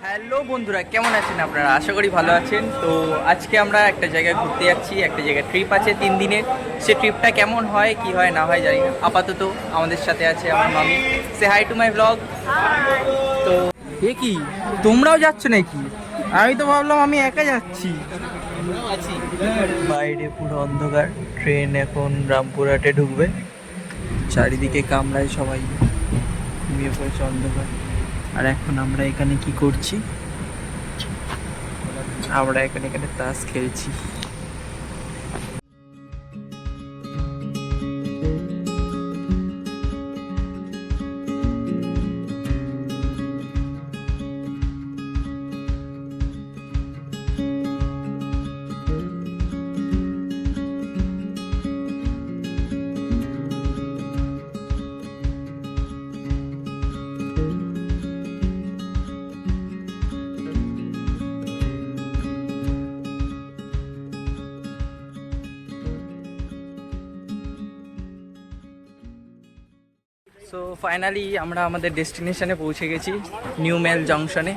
Hello বন্ধুরা, কেমন আছেন আপনারা? আশা করি ভালো আছেন। তো আজকে আমরা একটা জায়গায় ঘুরতে যাচ্ছি, একটা জায়গায় ট্রিপ আছে 3 দিনের। সে ট্রিপটা কেমন হয়, কি হয় না হয় জানি না। আপাতত আমাদের সাথে আছে আমার মামি। সে হাই টু মাই ব্লগ। তো এ কি, তোমরাও যাচ্ছ নাকি? আমি তো ভাবলাম আমি একা যাচ্ছি। বাইরে পুরো অন্ধকার, ট্রেন এখন রামপুরহাটে ঢুকবে। চারিদিকে কামরায় সবাই ঘুমিয়ে পড়েছে, অন্ধকার। আর এখন আমরা এখানে কি করছি? আমরা এখানে তাস খেলছি। সো ফাইনালি আমরা আমাদের ডেস্টিনেশনে পৌঁছে গেছি, নিউ মেল জংশনে।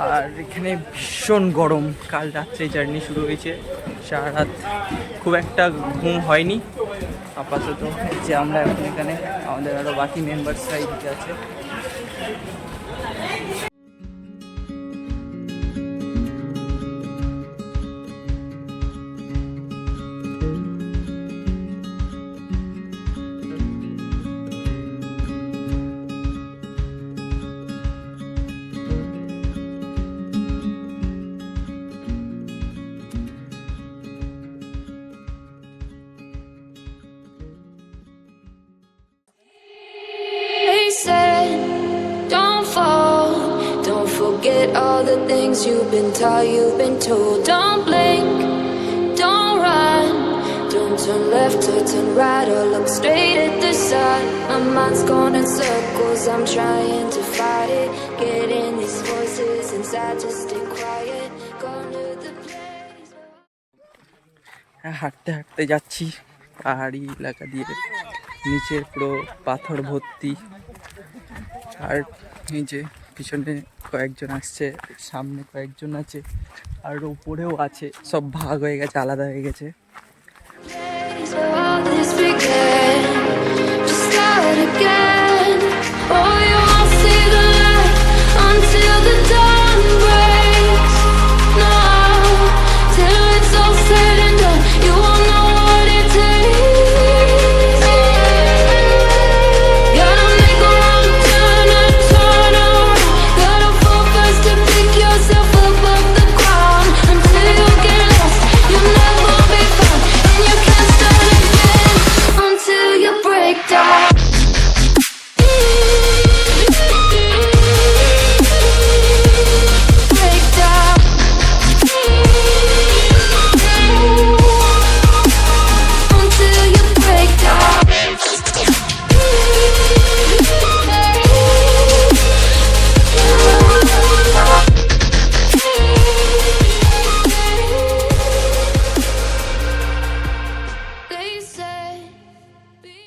আর এখানে ভীষণ গরম, কাল রাত্রে জার্নি শুরু হয়েছে, সারা রাত খুব একটা ঘুম হয়নি। আপাতত যে আমরা এখন এখানে, আমাদের আরও বাকি মেম্বার্সরা এদিকে আছে। They said, don't fall, don't forget all the things you've been taught, you've been told. Don't blink, don't run, don't turn left or turn right or look straight at the sun. My mind's going in circles, I'm trying to fight it, getting these voices inside to stay quiet. Going to the place. হাঁটতে হাঁটতে যাচ্ছি পাহাড়ি এলাকা দিয়ে, নিচের পুরো পাথর ভর্তি। আর এই যে পিছনে কয়েকজন আসছে, সামনে কয়েকজন আছে, আর উপরেও আছে। সব ভাগ হয়ে গেছে, আলাদা হয়ে গেছে। Where all this began, just start again. Oh, you won't see the light until the dawn breaks. No, till it's all said and done, you won't know what it takes. Gotta make a wrong turn and turn around. Gotta fall fast to pick yourself up off the ground. Until you get lost, you'll never be found, and you can't start again until you break down. Break down. Until you break down. They said, be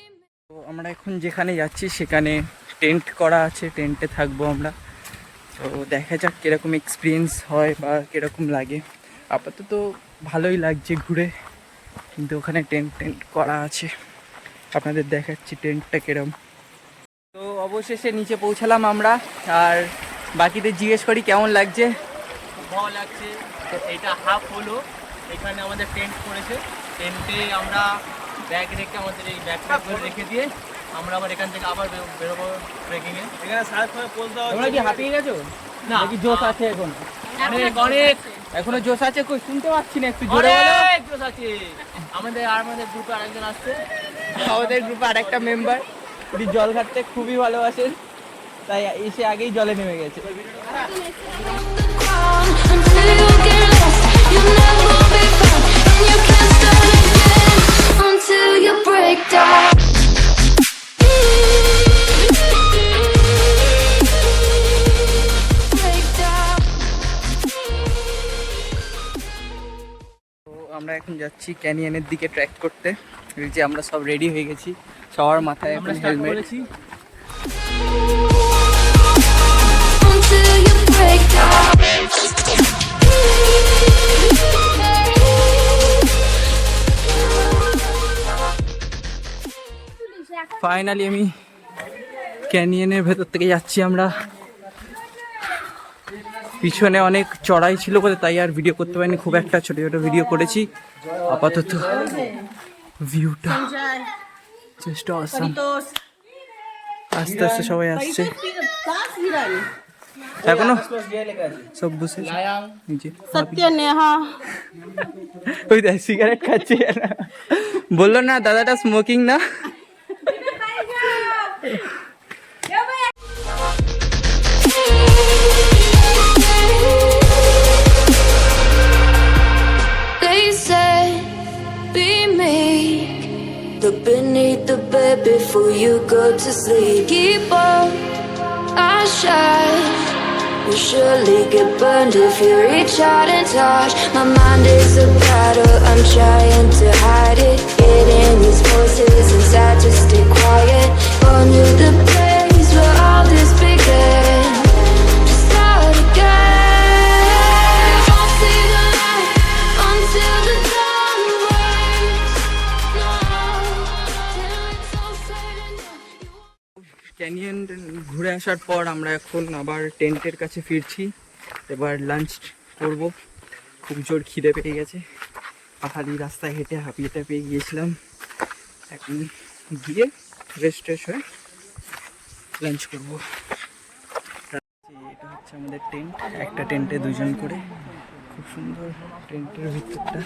তো আমরা এখন যেখানে যাচ্ছি সেখানে tent করা আছে, টেন্টে থাকবো আমরা। তো দেখা যাক কীরকম এক্সপিরিয়েন্স হয় বা কীরকম লাগে। আপাতত ভালোই লাগছে ঘুরে, কিন্তু ওখানে টেন্ট করা আছে, আপনাদের দেখাচ্ছি টেন্টটা কীরকম। তো অবশেষে নিচে পৌঁছালাম আমরা, আর বাকিদের জিজ্ঞেস করি কেমন লাগছে। ভালো লাগছে। তো এটা হাফ হলো, এখানে আমাদের টেন্ট পড়েছে। টেন্টে আমরা ব্যাগ রেখে, আমাদের এই ব্যাগগুলো রেখে দিয়ে আমরা আবার এখান থেকে আবার বেরোবো ট্রেকিংয়ে। এখানে সার্চ করে বলতে হবে। তোমরা কি হাঁপিয়ে গেছো না, নাকি জোশ আছে? এখন অনেক অনেক এখনো জোশ আছে? কই শুনতে পাচ্ছি না, একটু জোরে বলো। অনেক জোশ আছে। আমাদের গ্রুপে আরেকজন আসছে, আমাদের গ্রুপে আরেকটা মেম্বার, উনি জল ঘাটতে খুবই ভালোবাসেন, তাই এসে আগেই জলে নেমে গেছে। ground. Until you get lost, you'll never be found, and you can't start again until you break down. Break down. তো আমরা এখন যাচ্ছি ক্যানিয়নের দিকে ট্র্যাক করতে। এই যে আমরা সব রেডি হয়ে গেছি, সবার মাথায় আমরা এখন স্টার্ট হেলমেট। করেছি। Until you break down. Finally আমি ক্যানিয়নের ভেতর থেকে যাচ্ছি আমরা। পিছনে অনেক চড়াই ছিল বলে তাই আর ভিডিও করতে পারিনি, খুব একটা ছোট ছোট ভিডিও করেছি। আপাতত ভিউটা জাস্ট অসাম। আস্তে আস্তে সবাই আসছে, এখনো সব বসে সত্য নেহা ওই দেখ সিগারেট খাচ্ছে। বললো না দাদাটা স্মোকিং না। They say, be meek. Look beneath the bed before you go to sleep. Keep on, I shine. You'll surely get burned if you reach out and touch. My mind is a battle, I'm trying to hide it. Getting these voices inside to stay quiet. On to the place where all this began. To start again. Don't see the light until the dawn breaks. No, till it's all said and done. Canyon ঘুরে আসার পর আমরা এখন আবার টেন্টের কাছে ফিরছি। এবার lunch করব, খুব জোর খিদে পেয়ে গেছে। পাহাড়ি রাস্তায় হেঁটে হাঁপিয়ে টাপিয়ে গিয়েছিলাম, এখন গিয়ে ফ্রেশ ট্রেশ হয়ে লাঞ্চ করব। এটা হচ্ছে আমাদের টেন্ট, একটা টেন্টে দুজন করে, খুব সুন্দর টেন্টের ভিতরটা।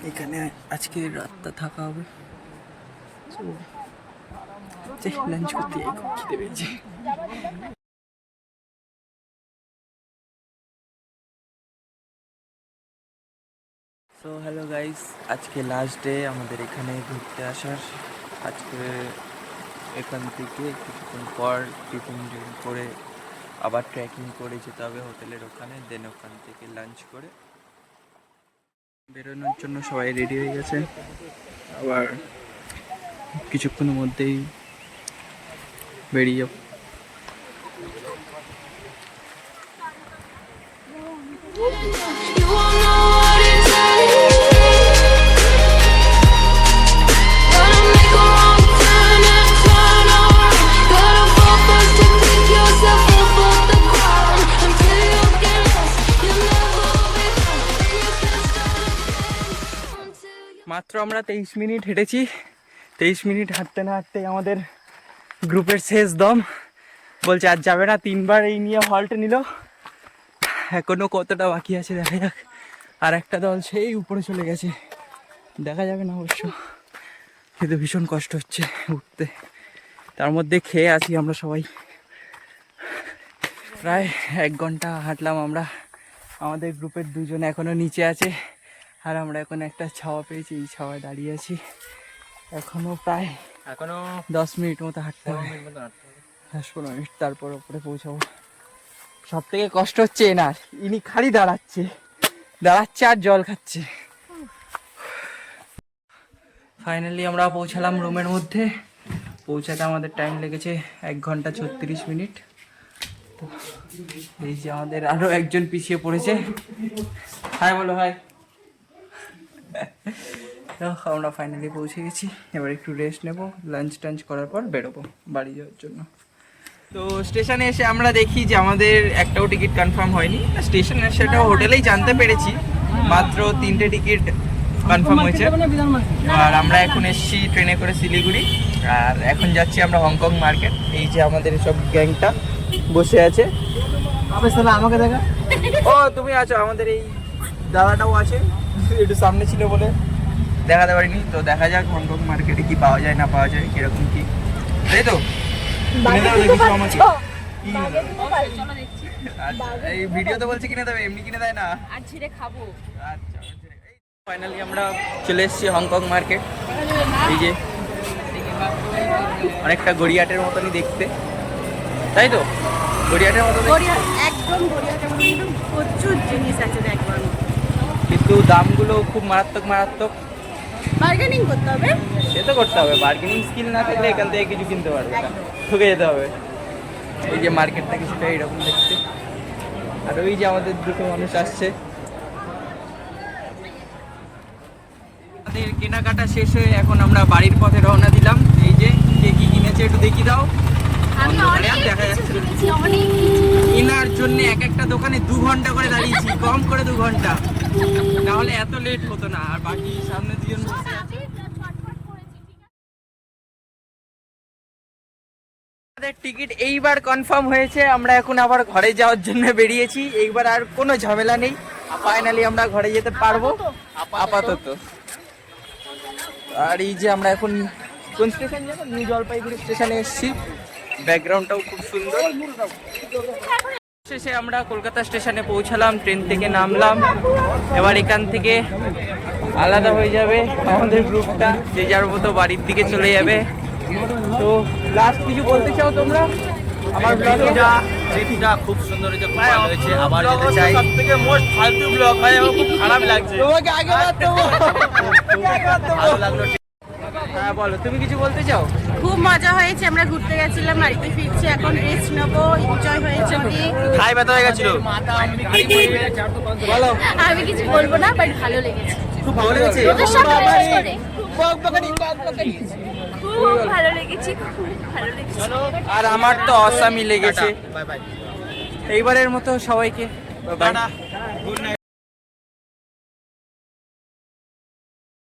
এখানে আজকে রাতটা থাকা হবে। লাঞ্চ করতে খুব খিদে পেয়েছে। সো হ্যালো গাইস, আজকে লাস্ট ডে আমাদের এখানে ঘুরতে আসার। আজকে এখান থেকে কিছুক্ষণ পর টিফিন করে আবার ট্রেকিং করে যেতে হবে হোটেলের ওখানে, দেন ওখান থেকে লাঞ্চ করে বেরোনোর জন্য সবাই রেডি হয়ে গেছে। আবার কিছুক্ষণের মধ্যেই বেরিয়ে যাব। You won't know what it takes. Gotta make a wrong turn and turn around. Gotta fall first to pick yourself up off the ground. Until you get lost, you'll never be found. And you can't start again until you. মাত্র আমরা 23 minute হেঁটেছি। 23 minute হাঁটতে না হাঁটতে আমাদের গ্রুপের শেষ দম, বলছে আর যাবে না, 3বার এই নিয়ে হল্ট নিল। এখনো কতটা বাকি আছে দেখা যাক। আর একটা দল সেই উপরে চলে গেছে, দেখা যাবে না অবশ্য, কিন্তু ভীষণ কষ্ট হচ্ছে উঠতে। তার মধ্যে খেয়ে আছি আমরা সবাই। প্রায় 1 ঘন্টা হাঁটলাম আমরা। আমাদের গ্রুপের 2 জন এখনও নিচে আছে, আর আমরা এখন একটা ছাওয়া পেয়েছি, এই ছাওয়ায় দাঁড়িয়ে আছি। এখনও প্রায় 10 মিনিট মতো হাঁটতে হবে, 10-15 মিনিট, তারপর ওপরে পৌঁছাবো। সব থেকে কষ্ট হচ্ছে এনার, ইনি খালি দাঁড়াচ্ছে আর জল খাচ্ছে। ফাইনালি আমরা পৌঁছালাম রুমের মধ্যে। পৌঁছাতে আমাদের টাইম লেগেছে 1 ঘন্টা 36 মিনিট। তো এই যে আমাদের আরও একজন পিছিয়ে পড়েছে। হাই বলো, হাই। তো আমরা ফাইনালি পৌঁছে গেছি, এবার একটু রেস্ট নেব, লাঞ্চ টাঞ্চ করার পর বেরোবো বাড়ি যাওয়ার জন্য। তো স্টেশনে এসে আমরা দেখি যে আমাদের একটাও টিকিট কনফার্ম হয়নি। স্টেশনে সেটা হোটেলেই জানতে পেরেছি, মাত্র 3টে টিকিট কনফার্ম হয়েছে। আর আমরা এখন এসেছি ট্রেনে করে শিলিগুড়ি, আর এখন যাচ্ছি আমরা হংকং মার্কেট। এই যে আমাদের সব গ্যাংটা বসে আছে। আমাকে দেখা, ও তুমি আছো, আমাদের এই দাদাটাও আছে, একটু সামনে ছিল বলে দেখাতে পারিনি। তো দেখা যাক হংকং মার্কেটে কি পাওয়া যায় না পাওয়া যায়, কিরকম কি, তাই তো এই ভিডিওতে বলছে কিনে দেবে, এমনি কিনে দেয় না। আচ্ছা, ফাইনালি আমরা চলে এসেছি হংকং মার্কেট। এই যে অনেকটা গড়িয়াটের মতনই দেখতে, তাই তো? গড়িয়াটের মতো একদম প্রচুর জিনিস আছে দেখবার, কিন্তু দামগুলো খুব মারাত্মক। বার্গেনিং করতে হবে, সে তো করতে হবে, বার্গেনিং স্কিল না থাকলে এখান থেকে কিছু কিনতে পারবে না, ঠকে যেতে হবে। এই যে মার্কেটটা কিছুটা এইরকম দেখতে। আর ওই যে আমাদের দুটো মানুষ আসছে, আমাদের কেনাকাটা শেষ হয়ে এখন আমরা বাড়ির পথে রওনা দিলাম। এই যে কে কি কিনেছে একটু দেখি দাও। অন্ধকারে আর দেখা যাচ্ছে না। কেনার জন্য এক একটা দোকানে 2 ঘন্টা করে দাঁড়িয়েছি, কম করে 2 ঘন্টা, না হলে এত লেট হতো না। আর বাকি সামনে দুজন বসে আছে। আমাদের টিকিট এইবার কনফার্ম হয়েছে, আমরা এখন আবার ঘরে যাওয়ার জন্য বেরিয়েছি। এইবার আর কোনো ঝামেলা নেই, ফাইনালি আমরা ঘরে যেতে পারবো আপাতত। আর এই যে আমরা এখন কোন স্টেশন যাবো, নিউ জলপাইগুড়ি স্টেশনে এসেছি। ব্যাকগ্রাউন্ডটাও খুব সুন্দর। শেষে আমরা কলকাতা স্টেশনে পৌঁছালাম, ট্রেন থেকে নামলাম। এবার এখান থেকে আলাদা হয়ে যাবে আমাদের গ্রুপটা, যে যার মতো বাড়ির দিকে চলে যাবে। তো লাস্ট কিছু বলতে চাও তোমরা? আমার ট্রিপটা খুব সুন্দর হয়েছে, খুব ভালো হয়েছে, আবার যেতে চাই। সবথেকে মোস্ট ফালতু ব্লগ ভাই, আমার খুব খারাপ লাগছে। তোমাকে আগে ভালো লাগলো। হ্যাঁ বলো, তুমি কিছু বলতে চাও? খুব মজা হয়েছে, আমরা ঘুরতে গেছিলাম, বাড়িতে ফিরছি এখন, রেস্ট নেবো। এনজয় হয়েছে অনেক। খাই ব্যথা হয়ে গেছিল। বলো। আমি কিছু বলবো না, বাট ভালো লেগেছে। খুব ভালো লেগেছে। তোদের সাথে বিশেষ করে খুব ভালো লেগেছে, খুব ভালো লেগেছে। আর আমার তো অসামই লেগেছে। Bye bye. এইবারের মতো সবাইকে বাই। Good night.